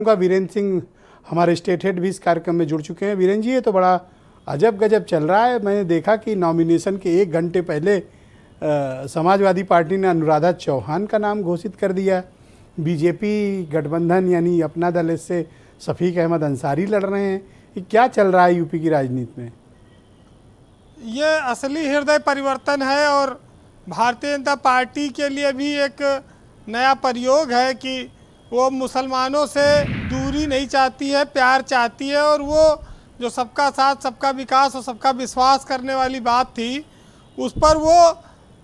का वीरेंद्र सिंह हमारे state head भी इस कार्यक्रम में जुड़ चुके हैं। वीरेंद्र जी, ये तो बड़ा अजब गजब चल रहा है। मैंने देखा कि नॉमिनेशन के 1 घंटे पहले समाजवादी पार्टी ने अनुराधा चौहान का नाम घोषित कर दिया। बीजेपी गठबंधन यानी अपना दल, इससे शफीक अहमद अंसारी लड़ रहे हैं। ये क्या चल रहा है यूपी की राजनीति में? ये असली हृदय परिवर्तन है और भारतीय जनता पार्टी के लिए भी एक नया प्रयोग है कि वो मुसलमानों से दूरी नहीं चाहती है, प्यार चाहती है। और वो जो सबका साथ, सबका विकास और सबका विश्वास करने वाली बात थी, उस पर वो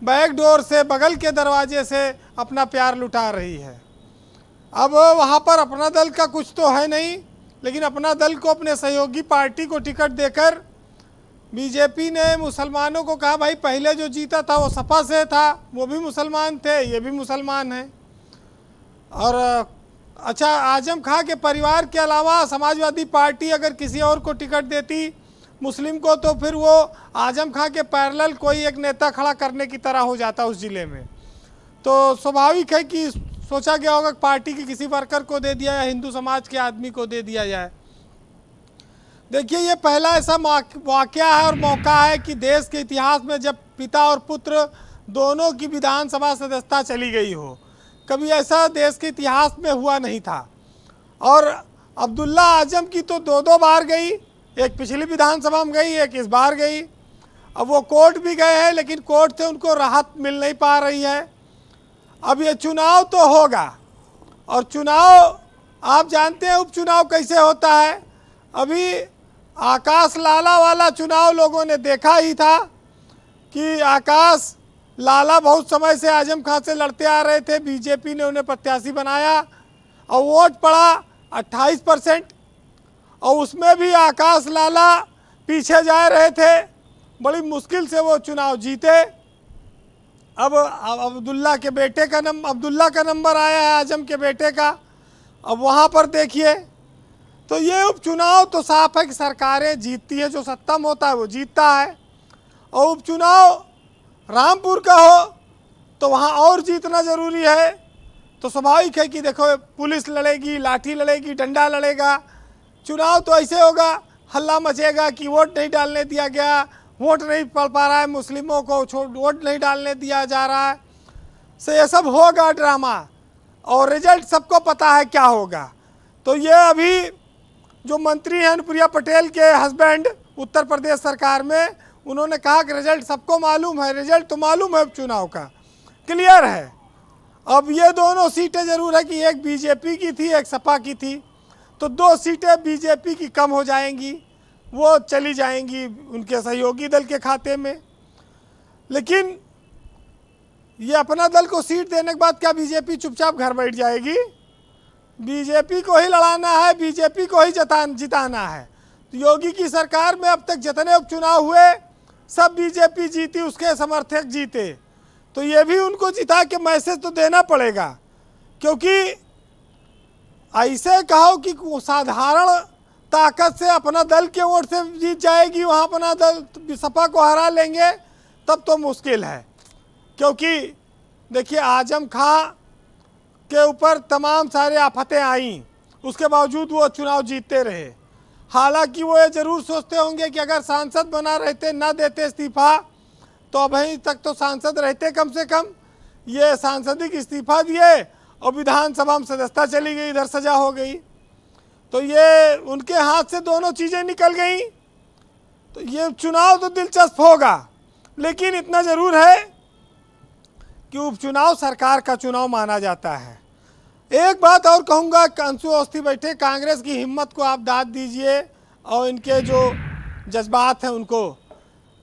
बैक डोर से, बगल के दरवाजे से अपना प्यार लुटा रही है। अब वहाँ पर अपना दल का कुछ तो है नहीं, लेकिन अपना दल को अपने सहयोगी पार्टी को टिकट देकर बीजेपी ने मुसलमानों को कहा, भाई पहले जो जीता था वो सपा से था, वो भी मुसलमान थे, ये भी मुसलमान हैं। और अच्छा, आजम खां के परिवार के अलावा समाजवादी पार्टी अगर किसी और को टिकट देती मुस्लिम को, तो फिर वो आजम खां के पैरेलल कोई एक नेता खड़ा करने की तरह हो जाता उस ज़िले में। तो स्वाभाविक है कि सोचा गया होगा कि पार्टी के किसी वर्कर को दे दिया या हिंदू समाज के आदमी को दे दिया जाए। देखिए, ये पहला ऐसा वाक़या है और मौका है कि देश के इतिहास में जब पिता और पुत्र दोनों की विधानसभा सदस्यता चली गई हो। कभी ऐसा देश के इतिहास में हुआ नहीं था। और अब्दुल्ला आजम की तो 2-2 बार गई, एक पिछली विधानसभा में गई, एक इस बार गई। अब वो कोर्ट भी गए हैं, लेकिन कोर्ट से उनको राहत मिल नहीं पा रही है। अब ये चुनाव तो होगा, और चुनाव आप जानते हैं उपचुनाव कैसे होता है। अभी आकाश लाला वाला चुनाव लोगों ने देखा ही था कि आकाश लाला बहुत समय से आजम खां से लड़ते आ रहे थे। बीजेपी ने उन्हें प्रत्याशी बनाया और वोट पड़ा 28%, और उसमें भी आकाश लाला पीछे जा रहे थे। बड़ी मुश्किल से वो चुनाव जीते। अब अब्दुल्ला का नंबर आया है, आजम के बेटे का। अब वहाँ पर देखिए, तो ये उपचुनाव तो साफ है कि सरकारें जीतती है, जो सत्ता में होता है वो जीतता है। और उपचुनाव रामपुर का हो तो वहाँ और जीतना ज़रूरी है। तो स्वाभाविक है कि देखो, पुलिस लड़ेगी, लाठी लड़ेगी, डंडा लड़ेगा। चुनाव तो ऐसे होगा, हल्ला मचेगा कि वोट नहीं डालने दिया गया, वोट नहीं पड़ पा रहा है, मुस्लिमों को वोट नहीं डालने दिया जा रहा है। से ये सब होगा ड्रामा, और रिजल्ट सबको पता है क्या होगा। तो ये अभी जो मंत्री हैं अनुप्रिया पटेल के हस्बैंड उत्तर प्रदेश सरकार में, उन्होंने कहा कि रिजल्ट सबको मालूम है, रिजल्ट तो मालूम है चुनाव का, क्लियर है। अब ये दोनों सीटें ज़रूर है कि एक बीजेपी की थी, एक सपा की थी, तो 2 सीटें बीजेपी की कम हो जाएंगी, वो चली जाएंगी उनके सहयोगी दल के खाते में। लेकिन ये अपना दल को सीट देने के बाद क्या बीजेपी चुपचाप घर बैठ जाएगी? बीजेपी को ही लड़ाना है, बीजेपी को ही जिताना है। तो योगी की सरकार में अब तक जितने उपचुनाव हुए सब बीजेपी जीती, उसके समर्थक जीते। तो ये भी उनको जिता के मैसेज तो देना पड़ेगा, क्योंकि ऐसे कहो कि साधारण ताकत से अपना दल के वोट से जीत जाएगी, वहाँ अपना दल सपा को हरा लेंगे, तब तो मुश्किल है। क्योंकि देखिए, आजम खां के ऊपर तमाम सारे आफतें आईं, उसके बावजूद वो चुनाव जीतते रहे। हालांकि वो ये ज़रूर सोचते होंगे कि अगर सांसद बना रहते, ना देते इस्तीफ़ा, तो अभी तक तो सांसद रहते कम से कम। ये सांसदिक इस्तीफ़ा दिए और विधानसभा में सदस्यता चली गई, इधर सजा हो गई। तो ये उनके हाथ से दोनों चीज़ें निकल गई। तो ये चुनाव तो दिलचस्प होगा, लेकिन इतना ज़रूर है कि उपचुनाव सरकार का चुनाव माना जाता है। एक बात और कहूँगा, अंशु अवस्थी बैठे, कांग्रेस की हिम्मत को आप दाद दीजिए, और इनके जो जज्बात हैं उनको,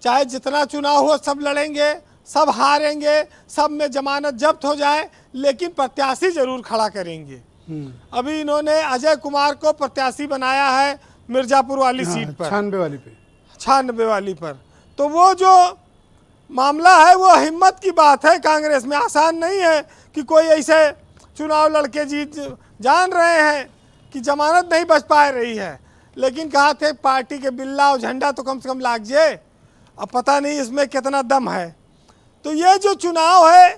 चाहे जितना चुनाव हो सब लड़ेंगे, सब हारेंगे, सब में जमानत जब्त हो जाए, लेकिन प्रत्याशी जरूर खड़ा करेंगे। अभी इन्होंने अजय कुमार को प्रत्याशी बनाया है मिर्जापुर वाली सीट पर, 96 वाली पर। तो वो जो मामला है वो हिम्मत की बात है। कांग्रेस में आसान नहीं है कि कोई ऐसे चुनाव लड़के जीत, जान रहे हैं कि जमानत नहीं बच पा रही है, लेकिन कहा थे पार्टी के बिल्ला और झंडा तो कम से कम लाग जाए। अब पता नहीं इसमें कितना दम है। तो ये जो चुनाव है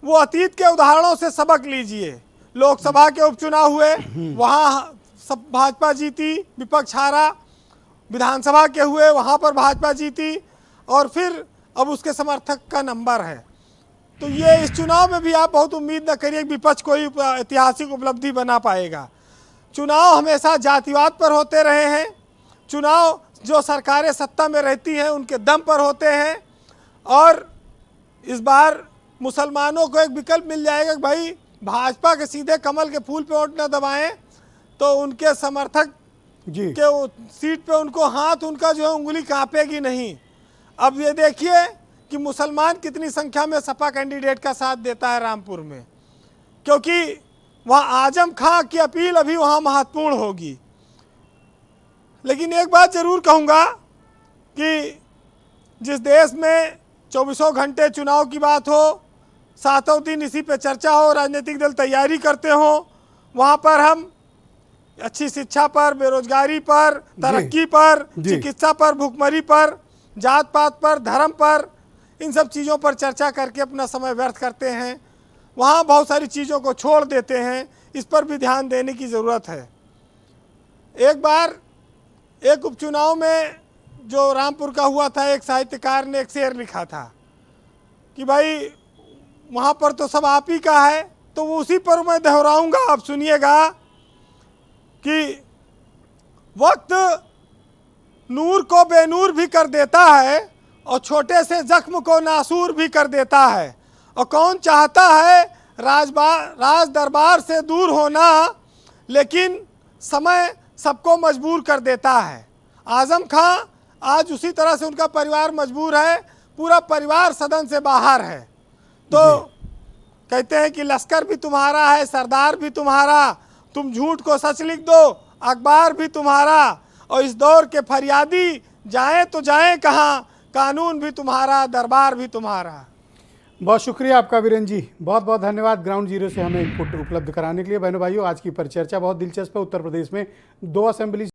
वो अतीत के उदाहरणों से सबक लीजिए। लोकसभा के उपचुनाव हुए, वहाँ सब भाजपा जीती, विपक्ष हारा। विधानसभा के हुए, वहाँ पर भाजपा जीती, और फिर अब उसके समर्थक का नंबर है। तो ये इस चुनाव में भी आप बहुत उम्मीद न करिए कि विपक्ष कोई ऐतिहासिक उपलब्धि बना पाएगा। चुनाव हमेशा जातिवाद पर होते रहे हैं। चुनाव जो सरकारें सत्ता में रहती हैं उनके दम पर होते हैं, और इस बार मुसलमानों को एक विकल्प मिल जाएगा कि भाई भाजपा के सीधे कमल के फूल पे वोट न दबाएं तो उनके समर्थक जी के सीट पे उनको हाथ, उनका जो है उंगली कांपेगी नहीं। अब ये देखिए कि मुसलमान कितनी संख्या में सपा कैंडिडेट का साथ देता है रामपुर में, क्योंकि वहाँ आजम खां की अपील अभी वहाँ महत्वपूर्ण होगी। लेकिन एक बात जरूर कहूँगा कि जिस देश में 24 घंटे चुनाव की बात हो, 7 दिन इसी पे चर्चा हो, राजनीतिक दल तैयारी करते हो, वहाँ पर हम अच्छी शिक्षा पर, बेरोजगारी पर, तरक्की पर, चिकित्सा पर, भुखमरी पर, जात पात पर, धर्म पर, इन सब चीज़ों पर चर्चा करके अपना समय व्यर्थ करते हैं। वहाँ बहुत सारी चीज़ों को छोड़ देते हैं। इस पर भी ध्यान देने की ज़रूरत है। एक बार एक उपचुनाव में जो रामपुर का हुआ था, एक साहित्यकार ने एक शेर लिखा था कि भाई वहाँ पर तो सब आप ही का है, तो वो उसी पर मैं दोहराऊंगा, आप सुनिएगा कि वक्त नूर को बेनूर भी कर देता है और छोटे से जख्म को नासूर भी कर देता है, और कौन चाहता है राज दरबार से दूर होना, लेकिन समय सबको मजबूर कर देता है। आजम खां आज उसी तरह से उनका परिवार मजबूर है, पूरा परिवार सदन से बाहर है। तो कहते हैं कि लश्कर भी तुम्हारा है, सरदार भी तुम्हारा, तुम झूठ को सच लिख दो, अखबार भी तुम्हारा, और इस दौर के फरियादी जाएं तो जाएं कहाँ, कानून भी तुम्हारा, दरबार भी तुम्हारा। बहुत शुक्रिया आपका वीरेंद्र जी, बहुत बहुत धन्यवाद ग्राउंड जीरो से हमें इनपुट उपलब्ध कराने के लिए। बहनों भाइयों, आज की परिचर्चा बहुत दिलचस्प है। उत्तर प्रदेश में 2 असेंबली